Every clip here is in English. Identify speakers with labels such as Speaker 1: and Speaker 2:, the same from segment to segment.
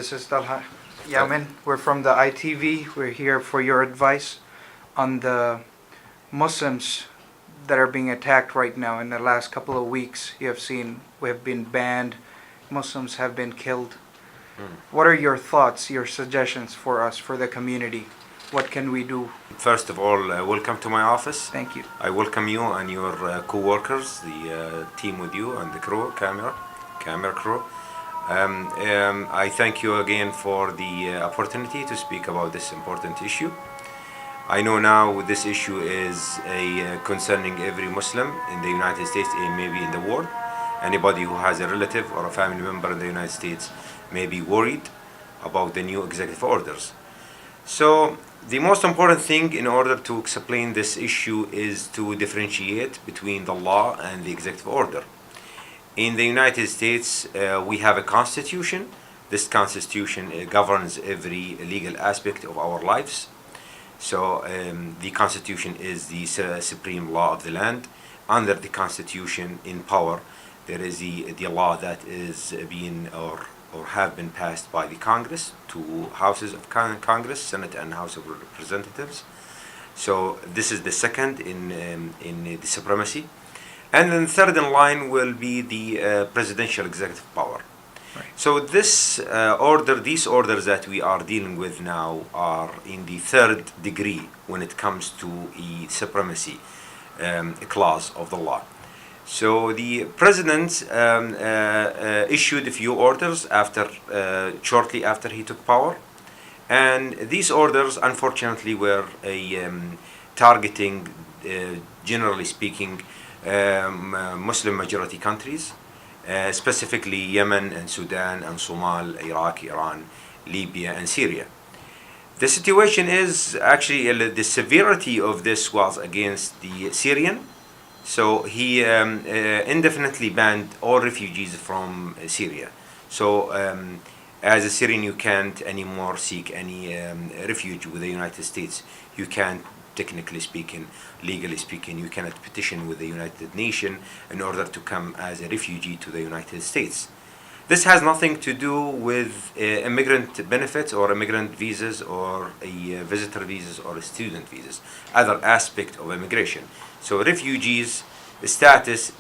Speaker 1: This is Talha Yamin. We're from the ITV. We're here for your advice on the Muslims that are being attacked right now. In the last couple of weeks, you have seen we have been banned. Muslims have been killed. What are your thoughts, your suggestions for us, for the community? What can we do?
Speaker 2: First of all, welcome to my office.
Speaker 1: Thank you.
Speaker 2: I welcome you and your co-workers, the team with you and the crew, camera crew. I thank you again for the opportunity to speak about this important issue. I know now this issue is concerning every Muslim in the United States and maybe in the world. Anybody who has a relative or a family member in the United States may be worried about the new executive orders. So the most important thing in order to explain this issue is to differentiate between the law and the executive order. In the United States, we have a constitution. This constitution governs every legal aspect of our lives. So the constitution is the supreme law of the land. Under the constitution in power, there is the law that is being or have been passed by the Congress, two houses of Congress, Senate and House of Representatives. So this is the second in the supremacy. And then third in line will be the presidential executive power.
Speaker 1: Right.
Speaker 2: So these orders that we are dealing with now are in the third degree when it comes to a supremacy clause of the law. So the president issued a few orders shortly after he took power, and these orders unfortunately were targeting, generally speaking, Muslim majority countries, specifically Yemen and Sudan and Somalia, Iraq, Iran, Libya and Syria. The situation is actually the severity of this was against the Syrian. So he indefinitely banned all refugees from Syria. So as a Syrian, you can't anymore seek any refuge with the United States. You can't, technically speaking, legally speaking, you cannot petition with the United Nations in order to come as a refugee to the United States. This has nothing to do with immigrant benefits or immigrant visas or visitor visas or student visas, other aspect of immigration. So refugees status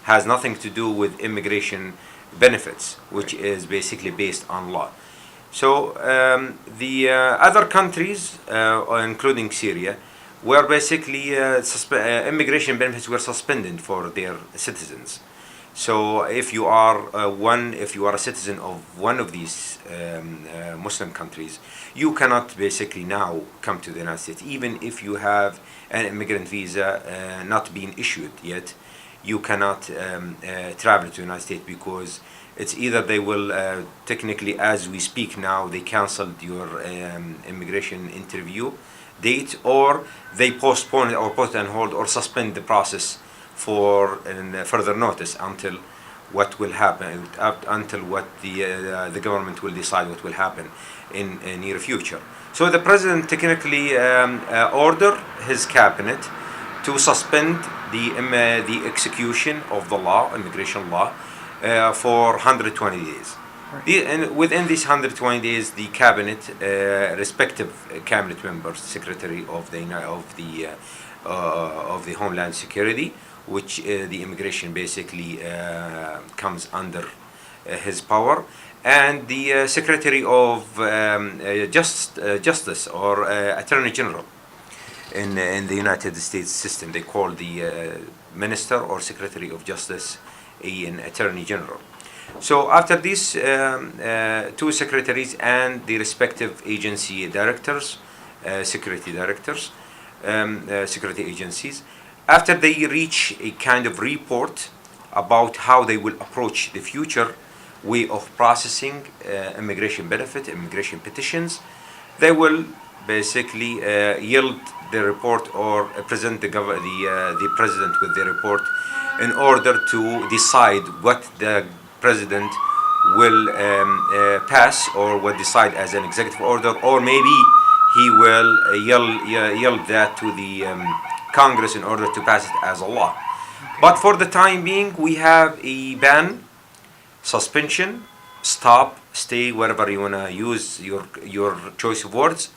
Speaker 2: has nothing to do with immigration benefits, which is basically based on law. So the other countries, including Syria, were basically immigration benefits were suspended for their citizens. So if you are a citizen of one of these Muslim countries, you cannot basically now come to the United States, even if you have an immigrant visa not being issued yet. You cannot travel to the United States because it's either they will technically, as we speak now, they canceled your immigration interview date, or they postpone it or put it on hold or suspend the process for further notice until what will happen, until what the government will decide what will happen in near future. So the president technically ordered his cabinet to suspend the execution of the law, immigration law, for 120 days. Right. And within these 120 days, the cabinet, respective cabinet members, secretary of the Homeland Security, which the immigration basically comes under his power, and the Secretary of Justice or Attorney General in the United States system. They call the Minister or Secretary of Justice an Attorney General. So after these two secretaries and the respective agency directors, security directors, security agencies, after they reach a kind of report about how they will approach the future way of processing immigration benefit, immigration petitions, they will basically yield the report or present the president with the report in order to decide what the president will pass or will decide as an executive order, or maybe he will yield that to the Congress in order to pass it as a law. But for the time being, we have a ban, suspension, stop, stay wherever you wanna use your choice of words.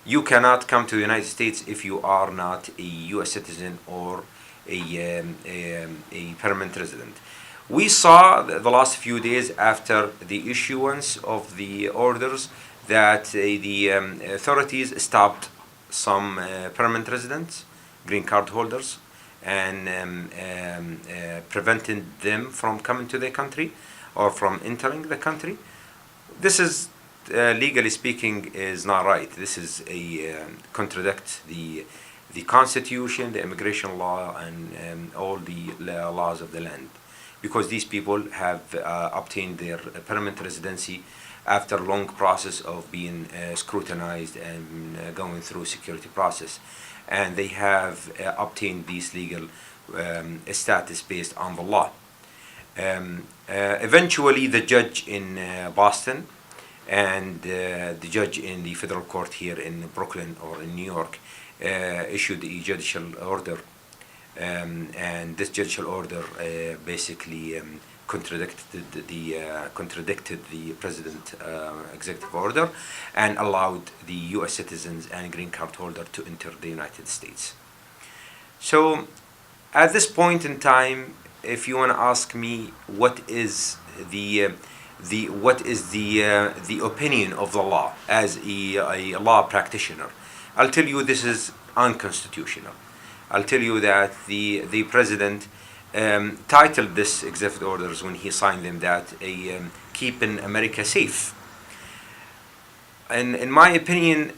Speaker 2: You cannot come to the United States if you are not a U.S. citizen or a permanent resident. We saw the last few days after the issuance of the orders that the authorities stopped some permanent residents, green card holders, and prevented them from coming to the country or from entering the country. This is legally speaking is not right. This is a contradict the constitution, the immigration law, and all the laws of the land, because these people have obtained their permanent residency after a long process of being scrutinized and going through security process, and they have obtained this legal status based on the law. Eventually, the judge in Boston and the judge in the federal court here in Brooklyn or in New York issued a judicial order, and this judicial order basically contradicted the president executive order and allowed the U.S. citizens and green card holder to enter the United States. So at this point in time, if you want to ask me what is the opinion of the law as a law practitioner, I'll tell you this is unconstitutional. I'll tell you that the president titled this executive orders when he signed them that keeping America safe. And in my opinion,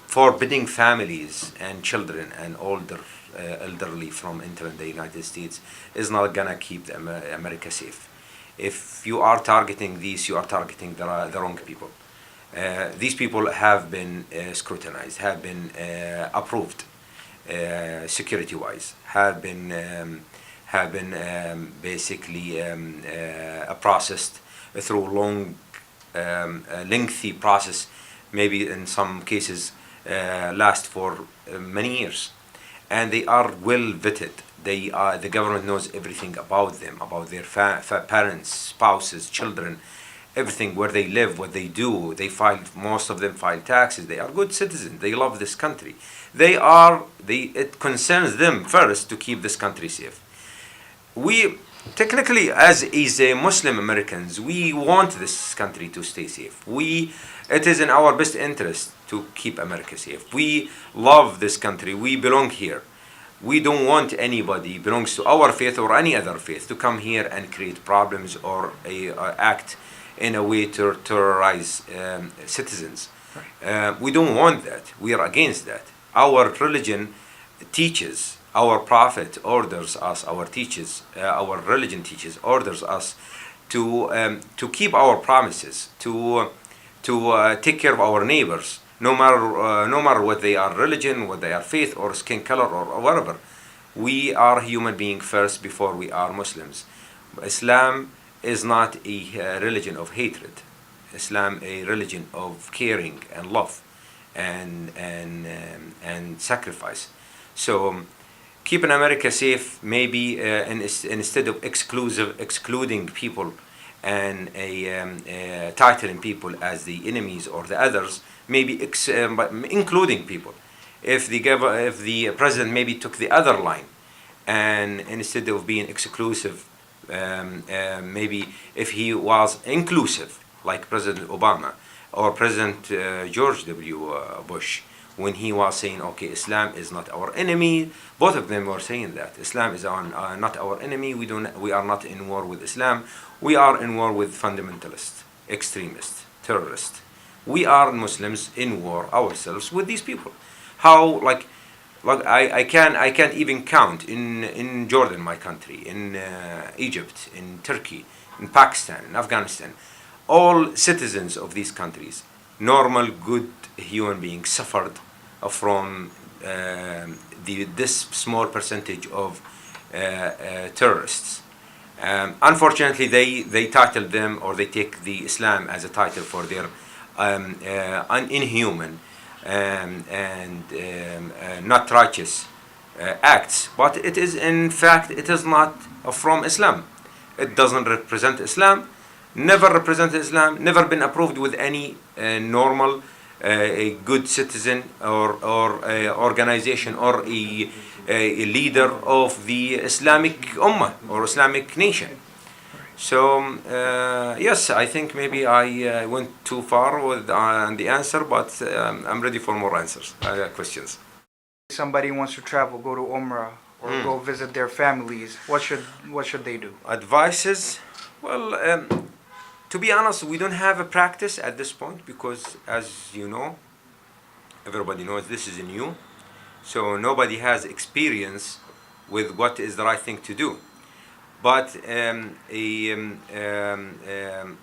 Speaker 2: forbidding families and children and older elderly from entering the United States is not gonna keep America safe. If you are targeting these, you are targeting the wrong people. These people have been scrutinized, have been approved security-wise, have been basically processed through long, lengthy process, maybe in some cases last for many years, and they are well vetted. The government knows everything about them, about their parents, spouses, children, everything, where they live, what they do. Most of them file taxes. They are good citizens. They love this country. It concerns them first to keep this country safe. We technically, as Muslim Americans, we want this country to stay safe. It is in our best interest to keep America safe. We love this country. We belong here. We don't want anybody belongs to our faith or any other faith to come here and create problems or act in a way to terrorize citizens. We don't want that. We are against that. Our religion teaches, our prophet orders us, our religion teaches, orders us to keep our promises, to take care of our neighbors, no matter what they are religion, what they are faith or skin color or whatever. We are human beings first before we are Muslims. Islam is not a religion of hatred. Islam a religion of caring and love and sacrifice. So keeping America safe, maybe instead of excluding people and titling people as the enemies or the others, maybe including people. If the president maybe took the other line, and instead of being exclusive, maybe if he was inclusive, like President Obama or President George W. Bush, when he was saying, okay, Islam is not our enemy. Both of them were saying that Islam is not our enemy. We are not in war with Islam. We are in war with fundamentalists, extremists, terrorists. We are Muslims in war ourselves with these people. How I can't even count in Jordan, my country, in Egypt, in Turkey, in Pakistan, in Afghanistan, all citizens of these countries, normal, good human beings, suffered from this small percentage of terrorists. Unfortunately, they title them, or they take the Islam as a title for their inhuman and not righteous acts, but it is not from Islam. It doesn't represent Islam. never represented Islam, never been approved with any normal, a good citizen or organization or a leader of the Islamic Ummah or Islamic nation. So yes, I think maybe I went too far with the answer, but I'm ready for more answers, questions.
Speaker 1: Somebody wants to travel, go to Umrah, or go visit their families. What should they do?
Speaker 2: Advices? Well, to be honest, we don't have a practice at this point because, as you know, everybody knows this is new. So nobody has experience with what is the right thing to do. But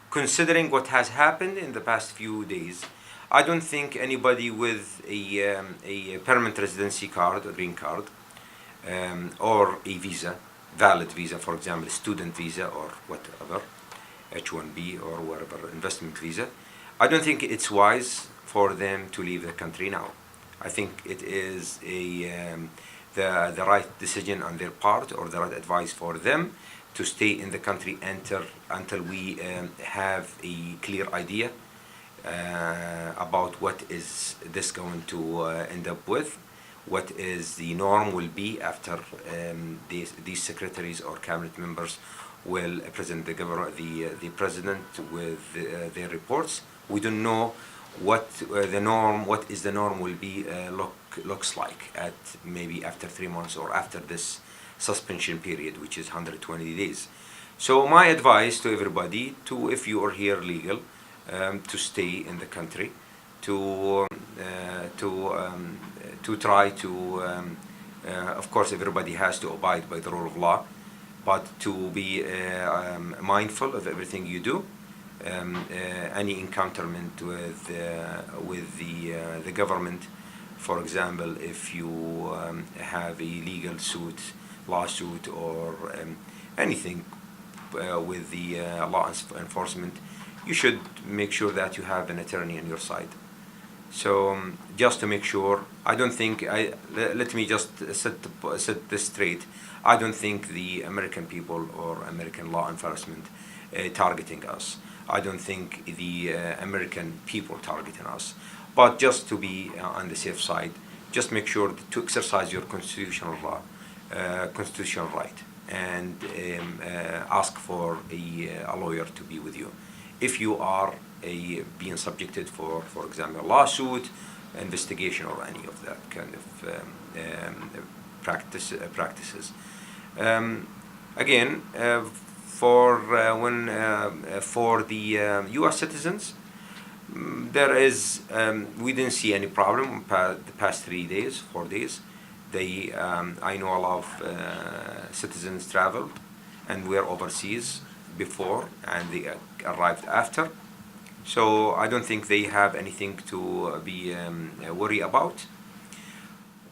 Speaker 2: considering what has happened in the past few days, I don't think anybody with a permanent residency card or green card or a visa, valid visa, for example, student visa or whatever, H1B or whatever, investment visa, I don't think it's wise for them to leave the country now. I think it is the right decision on their part or the right advice for them to stay in the country until we have a clear idea about what is this going to end up with, what is the norm will be after these secretaries or cabinet members will present the president with their reports. We don't know what the norm will be looks like at maybe after 3 months or after this suspension period, which is 120 days. So my advice to everybody, if you are here legal, to stay in the country, to try to, of course, everybody has to abide by the rule of law, but to be mindful of everything you do. Any encounterment with the government, for example, if you have a legal lawsuit or anything with the law enforcement, you should make sure that you have an attorney on your side. So just to make sure, I don't think let me just set this straight. I don't think the American people or American law enforcement targeting us. I don't think the American people targeting us. But just to be on the safe side, just make sure to exercise your constitutional right and ask for a lawyer to be with you. If you are being subjected for example, a lawsuit, investigation, or any of that kind of practices. Again, for the U.S. citizens, there is we didn't see any problem the past 4 days. I know a lot of citizens traveled and were overseas before, and they arrived after. So I don't think they have anything to be worried about.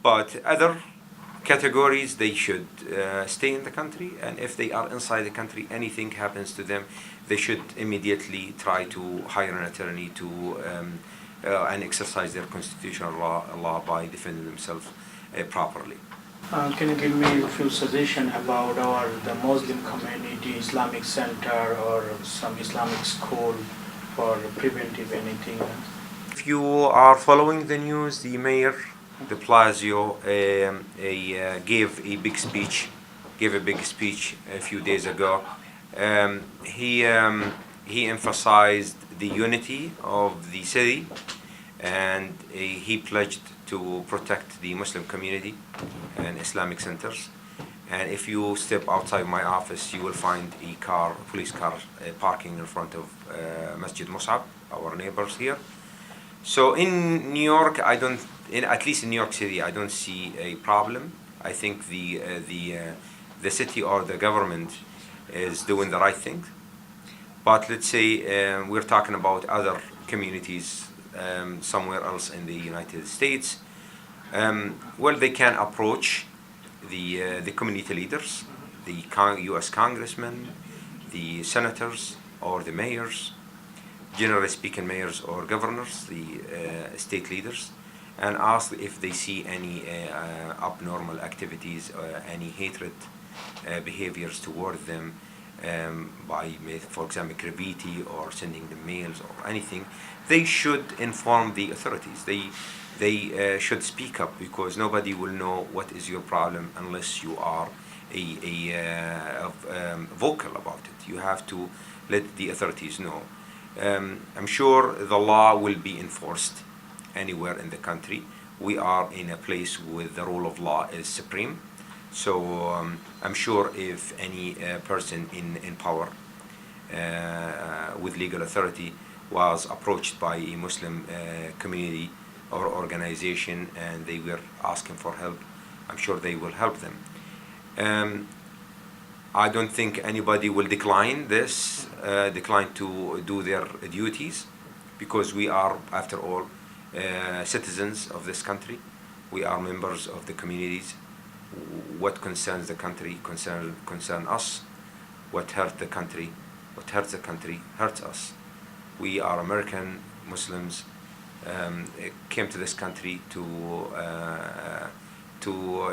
Speaker 2: But other categories, they should stay in the country, and if they are inside the country, anything happens to them, they should immediately try to hire an attorney to and exercise their constitutional law by defending themselves properly.
Speaker 3: Can you give me a few suggestions about the Muslim community, Islamic center, or some Islamic school for preventive anything?
Speaker 2: If you are following the news, the mayor de Blasio gave a big speech a few days ago. He emphasized the unity of the city, and he pledged to protect the Muslim community and Islamic centers. And if you step outside my office, you will find a police car parking in front of Masjid Mus'ab, our neighbors here. So in New York, at least in New York City, I don't see a problem. I think the city or the government is doing the right thing. But let's say we're talking about other communities somewhere else in the United States. Well, they can approach the community leaders, the U.S. congressmen, the senators, or the mayors, generally speaking, mayors or governors, the state leaders, and ask if they see any abnormal activities, any hatred behaviors toward them, by, for example, graffiti or sending them mails or anything, they should inform the authorities. They should speak up, because nobody will know what is your problem unless you are vocal about it. You have to let the authorities know. I'm sure the law will be enforced anywhere in the country. We are in a place where the rule of law is supreme. So I'm sure if any person in power with legal authority was approached by a Muslim community or organization and they were asking for help, I'm sure they will help them. I don't think anybody will decline to do their duties, because we are, after all, citizens of this country. We are members of the communities. What concerns the country concern us. What hurts the country hurts us. We are American Muslims, came to this country to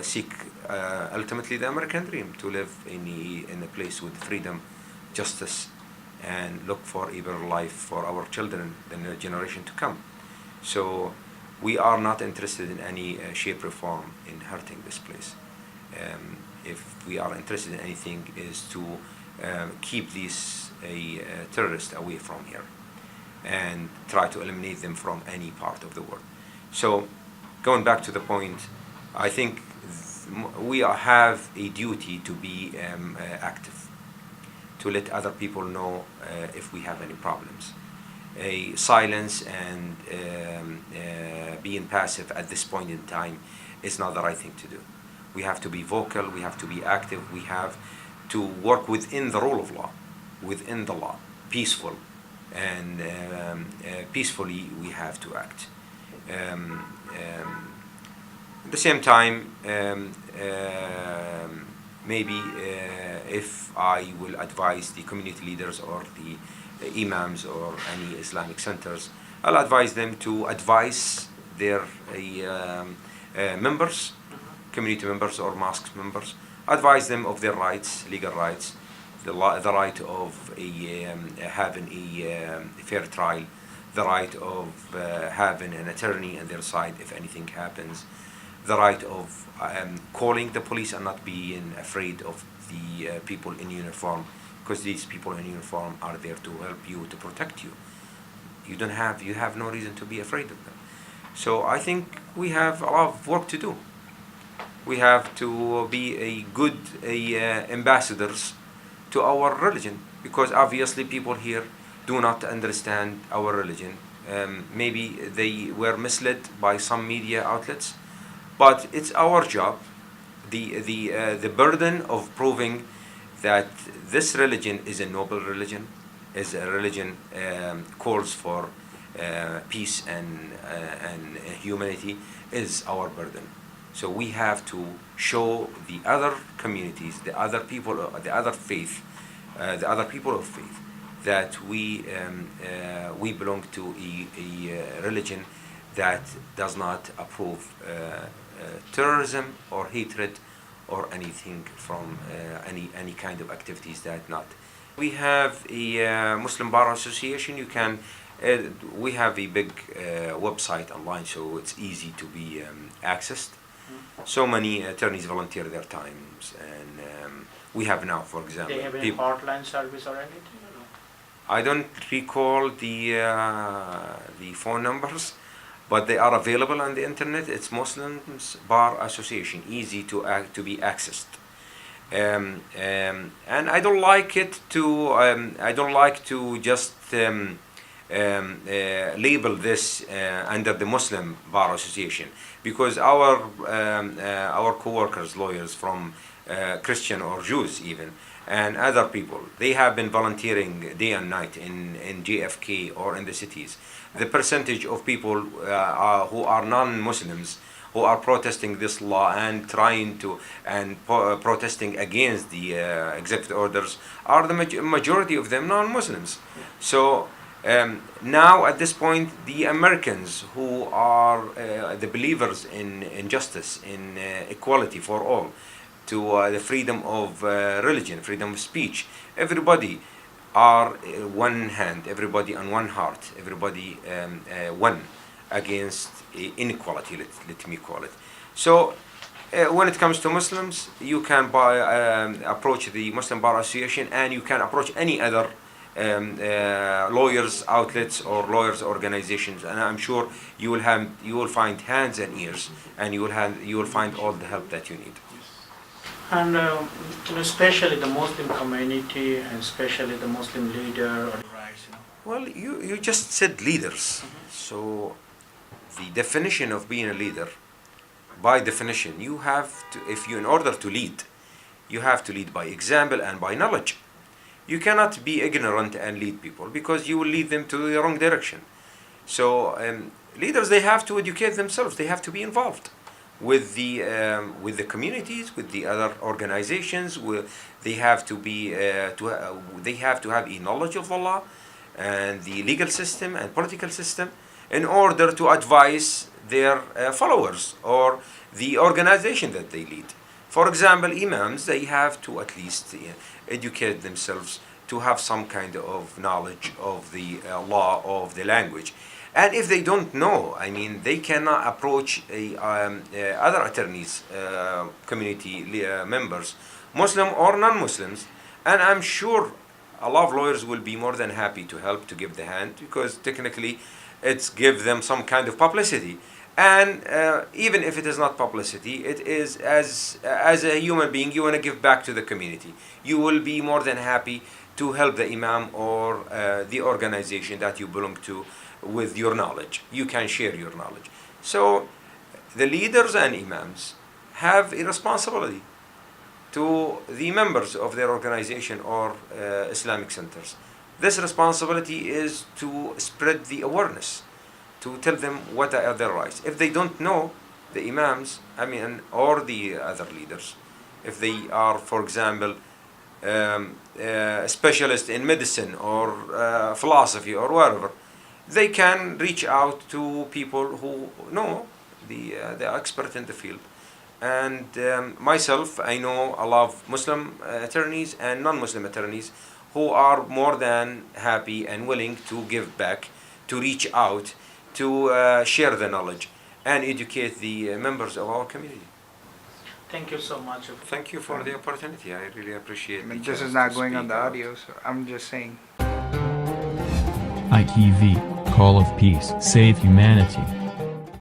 Speaker 2: seek ultimately the American dream, to live in a place with freedom, justice, and look for a better life for our children and the generation to come. So we are not interested in any shape or form in hurting this place. If we are interested in anything, is to keep these terrorists away from here and try to eliminate them from any part of the world. So going back to the point, I think we have a duty to be active, to let other people know if we have any problems. Silence and being passive at this point in time is not the right thing to do. We have to be vocal, we have to be active, we have to work within the rule of law, within the law, peaceful, and peacefully we have to act. At the same time, maybe if I will advise the community leaders or the imams or any Islamic centers, I'll advise them to advise their members, community members or mosque members, advise them of their rights, legal rights, the right of having a fair trial, the right of having an attorney on their side if anything happens, the right of calling the police and not being afraid of the people in uniform, because these people in uniform are there to help you, to protect you. You have no reason to be afraid of them. So I think we have a lot of work to do. We have to be a good ambassadors to our religion, because obviously people here do not understand our religion. Maybe they were misled by some media outlets, but it's our job, the burden of proving that this religion is a noble religion, is a religion calls for peace and humanity, is our burden. So we have to show the other communities, the other people, the other people of faith, that we belong to a religion that does not approve terrorism or hatred or anything from any kind of activities that not. We have a Muslim Bar Association. We have a big website online, so it's easy to be accessed. So many attorneys volunteer their times, and we have now, for example,
Speaker 3: they have any hotline service or anything? Or no?
Speaker 2: I don't recall the phone numbers, but they are available on the internet. It's Muslims Bar Association, easy to be accessed. And I don't like it to. I don't like to just label this under the Muslim Bar Association, because our co-workers, lawyers from Christian or Jews even, and other people, they have been volunteering day and night in JFK or in the cities. The percentage of people who are non-Muslims who are protesting this law and protesting against the executive orders are the majority of them non-Muslims. So now at this point, the Americans who are the believers in justice, in equality for all, to the freedom of religion, freedom of speech. Everybody are one hand, everybody on one heart, everybody one against inequality, let me call it. So when it comes to Muslims, you can approach the Muslim Bar Association, and you can approach any other lawyers outlets or lawyers organizations, and I'm sure you will find hands and ears, and you will find all the help that you need.
Speaker 3: And especially the Muslim community, and especially the Muslim leader or rights.
Speaker 2: Well, you just said leaders. So the definition of being a leader, by definition, you have to, in order to lead, you have to lead by example and by knowledge. You cannot be ignorant and lead people, because you will lead them to the wrong direction. So leaders, they have to educate themselves. They have to be involved with the communities, with the other organizations. They have to be they have to have a knowledge of the law and the legal system and political system in order to advise their followers or the organization that they lead. For example, imams, they have to at least educate themselves to have some kind of knowledge of the law, of the language. And if they don't know, I mean, they cannot approach other attorneys, community members, Muslim or non-Muslims. And I'm sure a lot of lawyers will be more than happy to help, to give the hand, because technically it's give them some kind of publicity. And even if it is not publicity, it is as a human being, you want to give back to the community. You will be more than happy to help the imam or the organization that you belong to with your knowledge. You can share your knowledge. So the leaders and imams have a responsibility to the members of their organization or Islamic centers. This responsibility is to spread the awareness, to tell them what are their rights. If they don't know, the imams, I mean, or the other leaders, if they are, for example, specialists in medicine or philosophy or whatever, they can reach out to people who know the expert in the field. And myself, I know a lot of Muslim attorneys and non-Muslim attorneys who are more than happy and willing to give back, to reach out, to share the knowledge and educate the members of our community.
Speaker 3: Thank you so much.
Speaker 2: Thank you for the opportunity. I really appreciate it.
Speaker 1: This is not going on the audio, so I'm just saying.
Speaker 4: ITV, Call of Peace, Save Humanity.